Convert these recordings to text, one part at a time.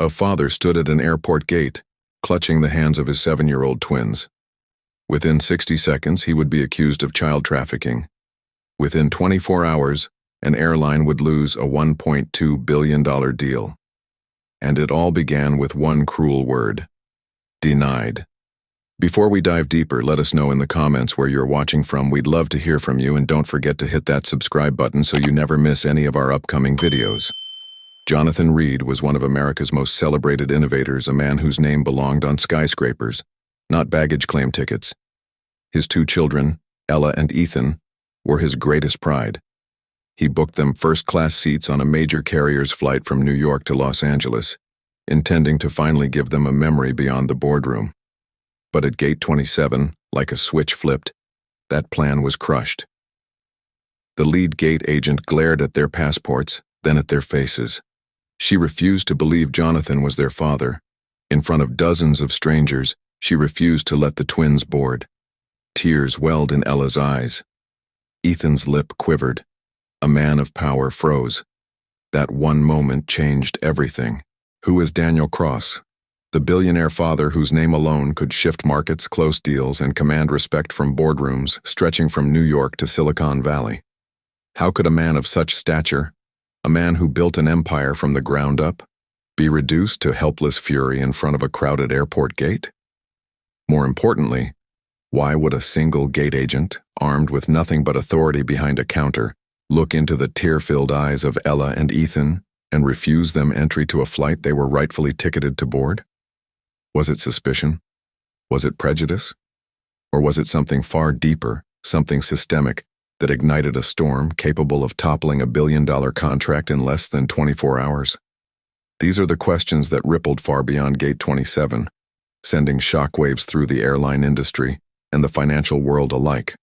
A father stood at an airport gate, clutching the hands of his 7-year-old twins. Within 60 seconds, he would be accused of child trafficking. Within 24 hours, an airline would lose a $1.2 billion deal. And it all began with one cruel word: denied. Before we dive deeper, let us know in the comments where you're watching from. We'd love to hear from you, and don't forget to hit that subscribe button so you never miss any of our upcoming videos. Jonathan Reed was one of America's most celebrated innovators, a man whose name belonged on skyscrapers, not baggage claim tickets. His 2 children, Ella and Ethan, were his greatest pride. He booked them first-class seats on a major carrier's flight from New York to Los Angeles, intending to finally give them a memory beyond the boardroom. But at gate 27, like a switch flipped, that plan was crushed. The lead gate agent glared at their passports, then at their faces. She refused to believe Jonathan was their father. In front of dozens of strangers, she refused to let the twins board. Tears welled in Ella's eyes. Ethan's lip quivered. A man of power froze. That one moment changed everything. Who is Daniel Cross? The billionaire father whose name alone could shift markets, close deals, and command respect from boardrooms stretching from New York to Silicon Valley. How could a man of such stature, a man who built an empire from the ground up, be reduced to helpless fury in front of a crowded airport gate? More importantly, why would a single gate agent, armed with nothing but authority behind a counter, look into the tear-filled eyes of Ella and Ethan and refuse them entry to a flight they were rightfully ticketed to board? Was it suspicion? Was it prejudice? Or was it something far deeper, something systemic, that ignited a storm capable of toppling a billion-dollar contract in less than 24 hours? These are the questions that rippled far beyond Gate 27, sending shockwaves through the airline industry and the financial world alike.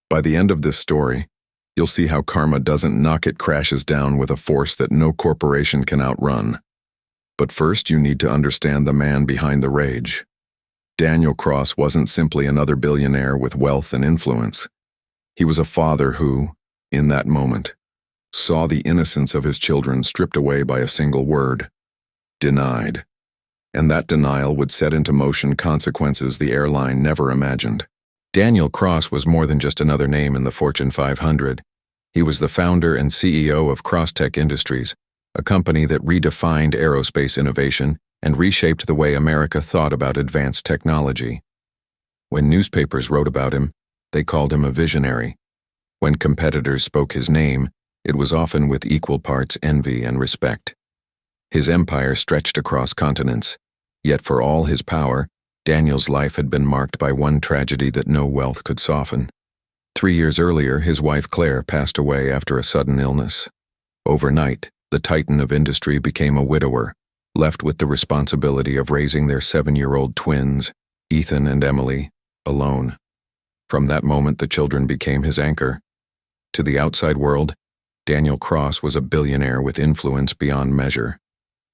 By the end of this story, you'll see how karma doesn't knock, it crashes down with a force that no corporation can outrun. But first, you need to understand the man behind the rage. Daniel Cross wasn't simply another billionaire with wealth and influence. He was a father who, in that moment, saw the innocence of his children stripped away by a single word: denied. And that denial would set into motion consequences the airline never imagined. Daniel Cross was more than just another name in the Fortune 500. He was the founder and CEO of Crosstech Industries, a company that redefined aerospace innovation and reshaped the way America thought about advanced technology. When newspapers wrote about him, they called him a visionary. When competitors spoke his name, it was often with equal parts envy and respect. His empire stretched across continents, yet for all his power, Daniel's life had been marked by one tragedy that no wealth could soften. 3 years earlier, his wife Claire passed away after a sudden illness. Overnight, the titan of industry became a widower, left with the responsibility of raising their 7-year-old twins, Ethan and Emily, alone. From that moment, the children became his anchor. To the outside world, Daniel Cross was a billionaire with influence beyond measure.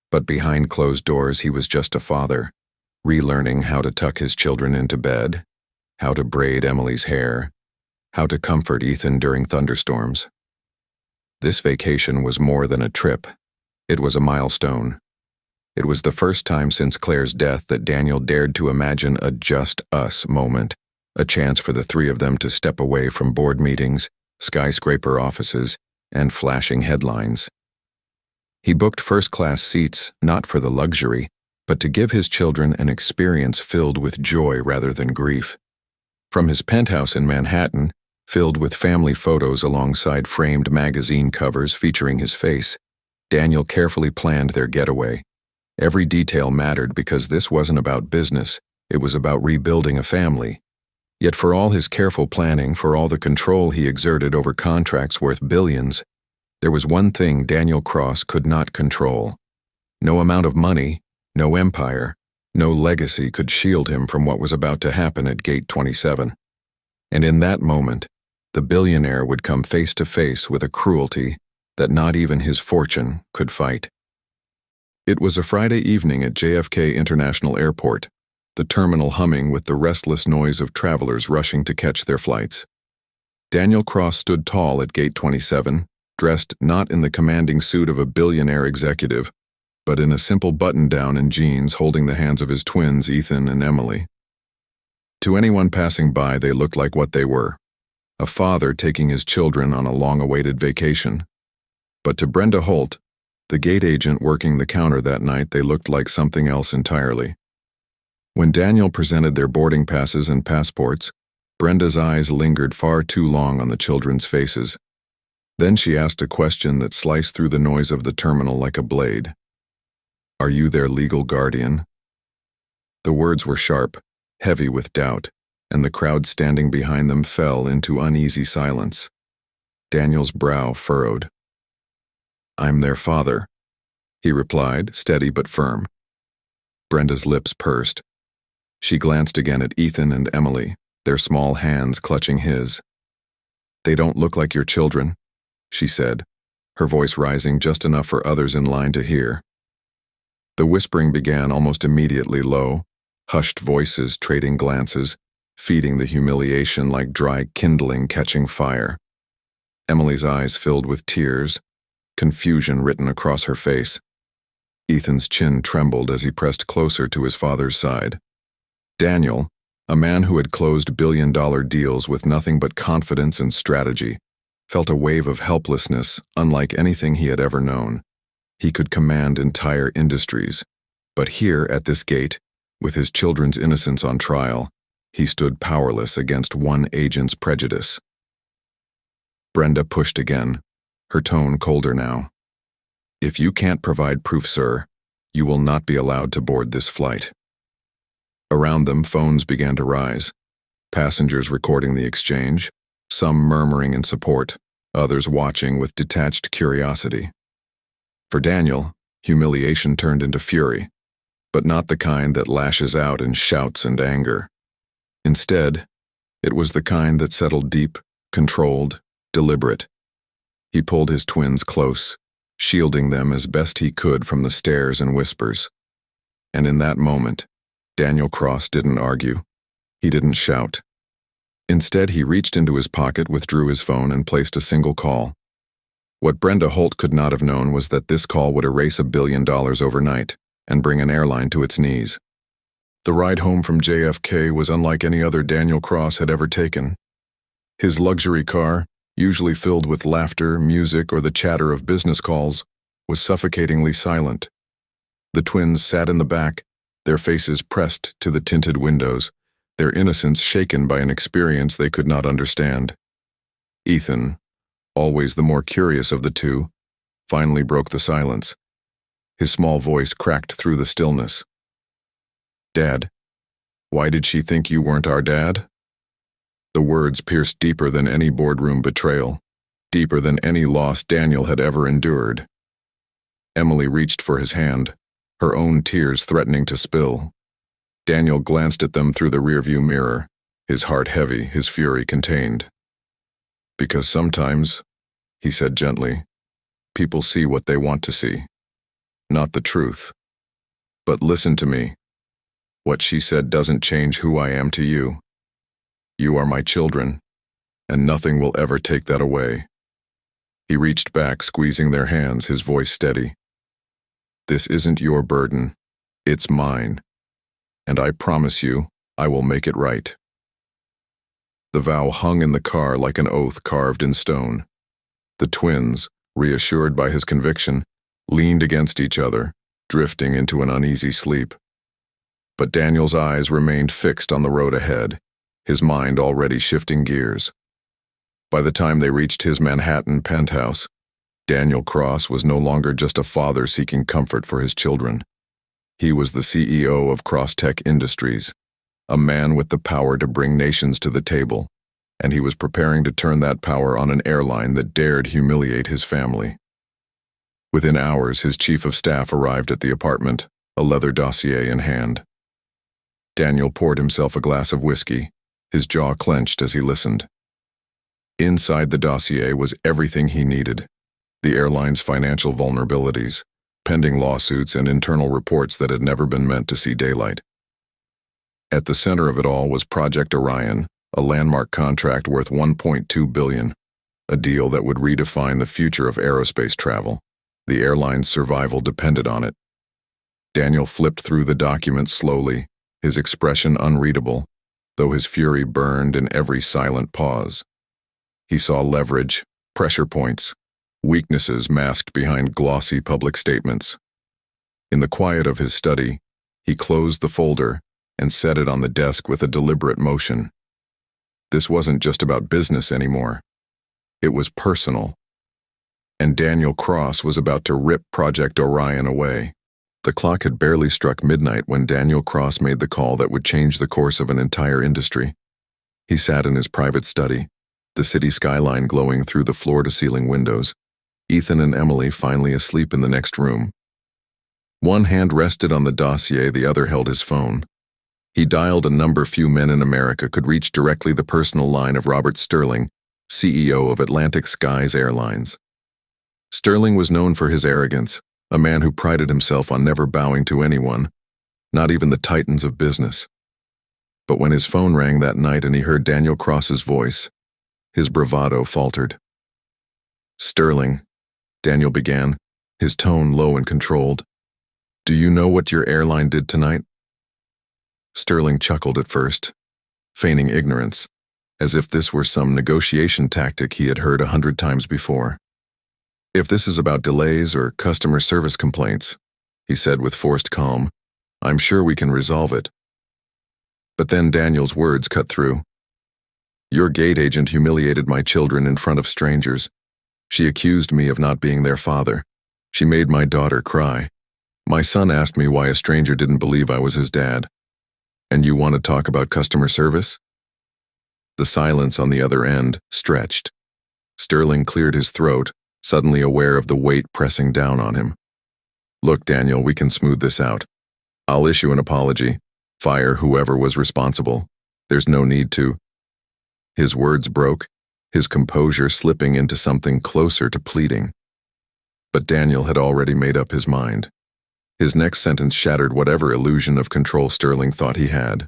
But behind closed doors, he was just a father, relearning how to tuck his children into bed, how to braid Emily's hair, how to comfort Ethan during thunderstorms. This vacation was more than a trip. It was a milestone. It was the first time since Claire's death that Daniel dared to imagine a just us moment, a chance for the 3 of them to step away from board meetings, skyscraper offices, and flashing headlines. He booked first-class seats not for the luxury, but to give his children an experience filled with joy rather than grief. From his penthouse in Manhattan, filled with family photos alongside framed magazine covers featuring his face, Daniel carefully planned their getaway. Every detail mattered because this wasn't about business, it was about rebuilding a family. Yet for all his careful planning, for all the control he exerted over contracts worth billions, there was one thing Daniel Cross could not control. No amount of money, no empire, no legacy could shield him from what was about to happen at Gate 27. And in that moment, the billionaire would come face to face with a cruelty that not even his fortune could fight. It was a Friday evening at JFK International Airport, the terminal humming with the restless noise of travelers rushing to catch their flights. Daniel Cross stood tall at Gate 27, dressed not in the commanding suit of a billionaire executive, but in a simple button-down and jeans holding the hands of his twins, Ethan and Emily. To anyone passing by, they looked like what they were, a father taking his children on a long-awaited vacation. But to Brenda Holt, the gate agent working the counter that night, they looked like something else entirely. When Daniel presented their boarding passes and passports, Brenda's eyes lingered far too long on the children's faces. Then she asked a question that sliced through the noise of the terminal like a blade. "Are you their legal guardian?" The words were sharp, heavy with doubt, and the crowd standing behind them fell into uneasy silence. Daniel's brow furrowed. "I'm their father," he replied, steady but firm. Brenda's lips pursed. She glanced again at Ethan and Emily, their small hands clutching his. "They don't look like your children," she said, her voice rising just enough for others in line to hear. The whispering began almost immediately, low, hushed voices trading glances, feeding the humiliation like dry kindling catching fire. Emily's eyes filled with tears, confusion written across her face. Ethan's chin trembled as he pressed closer to his father's side. Daniel, a man who had closed billion-dollar deals with nothing but confidence and strategy, felt a wave of helplessness unlike anything he had ever known. He could command entire industries, but here at this gate, with his children's innocence on trial, he stood powerless against one agent's prejudice. Brenda pushed again, her tone colder now. "If you can't provide proof, sir, you will not be allowed to board this flight." Around them, phones began to rise, passengers recording the exchange, some murmuring in support, others watching with detached curiosity. For Daniel, humiliation turned into fury, but not the kind that lashes out in shouts and anger. Instead, it was the kind that settled deep, controlled, deliberate. He pulled his twins close, shielding them as best he could from the stares and whispers. And in that moment, Daniel Cross didn't argue. He didn't shout. Instead, he reached into his pocket, withdrew his phone, and placed a single call. What Brenda Holt could not have known was that this call would erase $1 billion overnight and bring an airline to its knees. The ride home from JFK was unlike any other Daniel Cross had ever taken. His luxury car, usually filled with laughter, music, or the chatter of business calls, was suffocatingly silent. The twins sat in the back, their faces pressed to the tinted windows, their innocence shaken by an experience they could not understand. Ethan, always the more curious of the two, finally broke the silence. His small voice cracked through the stillness. "Dad, why did she think you weren't our dad?" The words pierced deeper than any boardroom betrayal, deeper than any loss Daniel had ever endured. Emily reached for his hand, her own tears threatening to spill. Daniel glanced at them through the rearview mirror, his heart heavy, his fury contained. "Because sometimes," he said gently, "people see what they want to see. Not the truth. But listen to me. What she said doesn't change who I am to you. You are my children, and nothing will ever take that away." He reached back, squeezing their hands, his voice steady. "This isn't your burden. It's mine. And I promise you, I will make it right." The vow hung in the car like an oath carved in stone. The twins, reassured by his conviction, leaned against each other, drifting into an uneasy sleep. But Daniel's eyes remained fixed on the road ahead, his mind already shifting gears. By the time they reached his Manhattan penthouse, Daniel Cross was no longer just a father seeking comfort for his children. He was the CEO of Crosstech Industries, a man with the power to bring nations to the table, and he was preparing to turn that power on an airline that dared humiliate his family. Within hours, his chief of staff arrived at the apartment, a leather dossier in hand. Daniel poured himself a glass of whiskey, his jaw clenched as he listened. Inside the dossier was everything he needed: the airline's financial vulnerabilities, pending lawsuits, and internal reports that had never been meant to see daylight. At the center of it all was Project Orion, a landmark contract worth $1.2 billion, a deal that would redefine the future of aerospace travel. The airline's survival depended on it, Daniel flipped through the document slowly, his expression unreadable, though his fury burned in every silent pause. He saw leverage, pressure points, weaknesses masked behind glossy public statements. In the quiet of his study, he closed the folder and set it on the desk with a deliberate motion. This wasn't just about business anymore. It was personal. And Daniel Cross was about to rip Project Orion away. The clock had barely struck midnight when Daniel Cross made the call that would change the course of an entire industry. He sat in his private study, the city skyline glowing through the floor-to-ceiling windows, Ethan and Emily finally asleep in the next room. One hand rested on the dossier, the other held his phone. He dialed a number few men in America could reach directly the personal line of Robert Sterling, CEO of Atlantic Skies Airlines. Sterling was known for his arrogance, a man who prided himself on never bowing to anyone, not even the titans of business. But when his phone rang that night and he heard Daniel Cross's voice, his bravado faltered. "Sterling," Daniel began, his tone low and controlled. "Do you know what your airline did tonight?" Sterling chuckled at first, feigning ignorance, as if this were some negotiation tactic he had heard 100 times before. "If this is about delays or customer service complaints," he said with forced calm, "I'm sure we can resolve it." But then Daniel's words cut through. "Your gate agent humiliated my children in front of strangers. She accused me of not being their father. She made my daughter cry. My son asked me why a stranger didn't believe I was his dad. And you want to talk about customer service?" The silence on the other end stretched. Sterling cleared his throat, suddenly aware of the weight pressing down on him. "Look, Daniel, we can smooth this out. I'll issue an apology, fire whoever was responsible. There's no need to." His words broke, his composure slipping into something closer to pleading. But Daniel had already made up his mind. His next sentence shattered whatever illusion of control Sterling thought he had.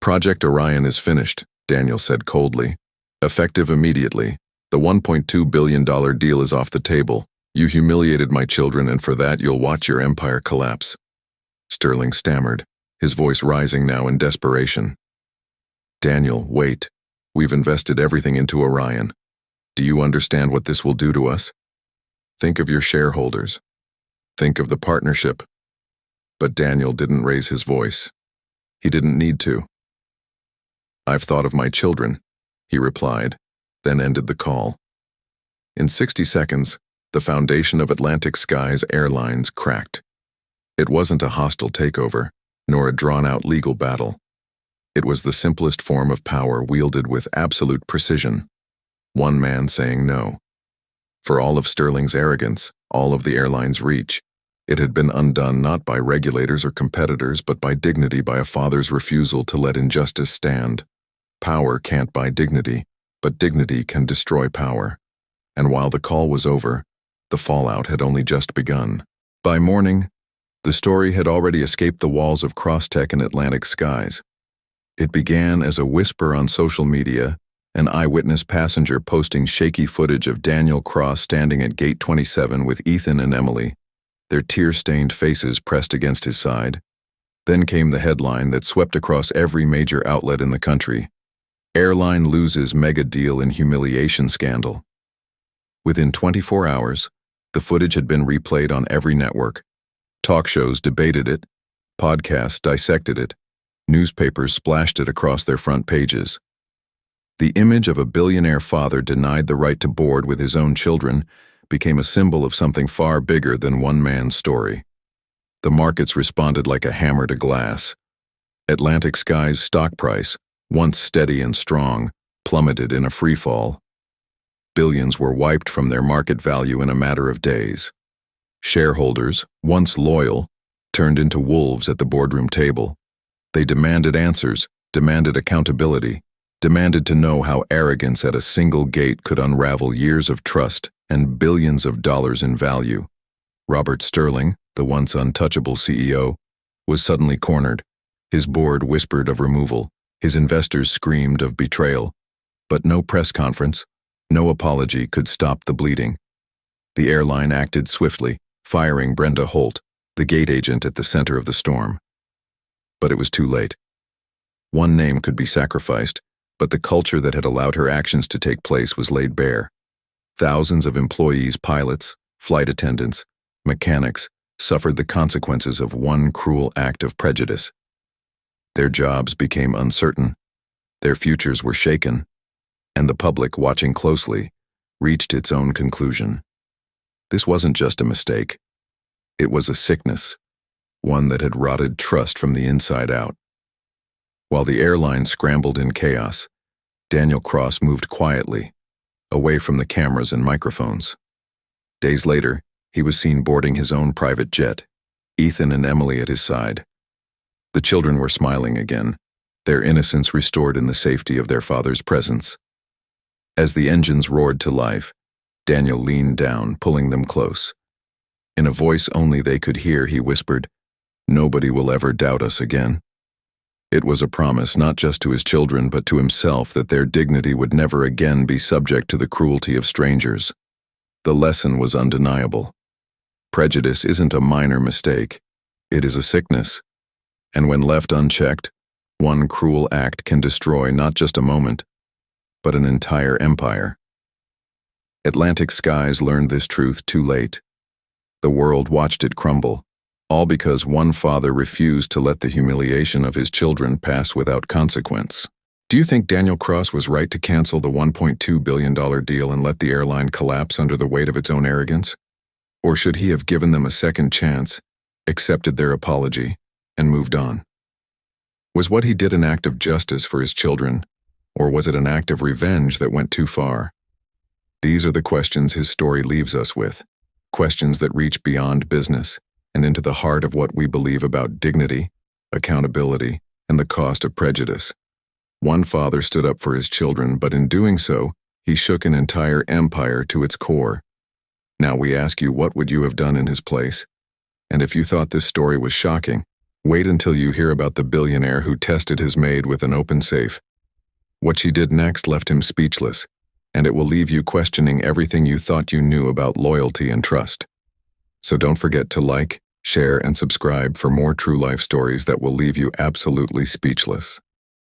"Project Orion is finished," Daniel said coldly. "Effective immediately. The $1.2 billion deal is off the table. You humiliated my children, and for that you'll watch your empire collapse." Sterling stammered, his voice rising now in desperation. "Daniel, wait. We've invested everything into Orion. Do you understand what this will do to us? Think of your shareholders. Think of the partnership." But Daniel didn't raise his voice. He didn't need to. "I've thought of my children," he replied, then ended the call. In 60 seconds, the foundation of Atlantic Skies Airlines cracked. It wasn't a hostile takeover, nor a drawn-out legal battle. It was the simplest form of power wielded with absolute precision. One man saying no. For all of Sterling's arrogance, all of the airline's reach, it had been undone not by regulators or competitors, but by dignity, by a father's refusal to let injustice stand. Power can't buy dignity, but dignity can destroy power. And while the call was over, the fallout had only just begun. By morning, the story had already escaped the walls of Crosstech and Atlantic Skies. It began as a whisper on social media, an eyewitness passenger posting shaky footage of Daniel Cross standing at Gate 27 with Ethan and Emily, their tear-stained faces pressed against his side. Then came the headline that swept across every major outlet in the country: "Airline loses mega deal in humiliation scandal." Within 24 hours, the footage had been replayed on every network. Talk shows debated it, podcasts dissected it, newspapers splashed it across their front pages. The image of a billionaire father denied the right to board with his own children became a symbol of something far bigger than one man's story. The markets responded like a hammer to glass. Atlantic Skies' stock price, once steady and strong, plummeted in a freefall. Billions were wiped from their market value in a matter of days. Shareholders, once loyal, turned into wolves at the boardroom table. They demanded answers, demanded accountability, demanded to know how arrogance at a single gate could unravel years of trust and billions of dollars in value. Robert Sterling, the once untouchable CEO, was suddenly cornered. His board whispered of removal, his investors screamed of betrayal. But no press conference, no apology could stop the bleeding. The airline acted swiftly, firing Brenda Holt, the gate agent at the center of the storm. But it was too late. One name could be sacrificed, but the culture that had allowed her actions to take place was laid bare. Thousands of employees, pilots, flight attendants, mechanics, suffered the consequences of one cruel act of prejudice. Their jobs became uncertain, their futures were shaken, and the public, watching closely, reached its own conclusion. This wasn't just a mistake. It was a sickness, one that had rotted trust from the inside out. While the airline scrambled in chaos, Daniel Cross moved quietly, away from the cameras and microphones. Days later, he was seen boarding his own private jet, Ethan and Emily at his side. The children were smiling again, their innocence restored in the safety of their father's presence. As the engines roared to life, Daniel leaned down, pulling them close. In a voice only they could hear, he whispered, "Nobody will ever doubt us again." It was a promise not just to his children but to himself that their dignity would never again be subject to the cruelty of strangers. The lesson was undeniable. Prejudice isn't a minor mistake. It is a sickness. And when left unchecked, one cruel act can destroy not just a moment, but an entire empire. Atlantic skies learned this truth too late. The world watched it crumble, all because one father refused to let the humiliation of his children pass without consequence. Do you think Daniel Cross was right to cancel the $1.2 billion deal and let the airline collapse under the weight of its own arrogance? Or should he have given them a second chance, accepted their apology, and moved on? Was what he did an act of justice for his children, or was it an act of revenge that went too far? These are the questions his story leaves us with, questions that reach beyond business and into the heart of what we believe about dignity, accountability, and the cost of prejudice. One father stood up for his children, but in doing so, he shook an entire empire to its core. Now we ask you, what would you have done in his place? And if you thought this story was shocking, wait until you hear about the billionaire who tested his maid with an open safe. What she did next left him speechless, and it will leave you questioning everything you thought you knew about loyalty and trust. So don't forget to like, share, and subscribe for more true life stories that will leave you absolutely speechless.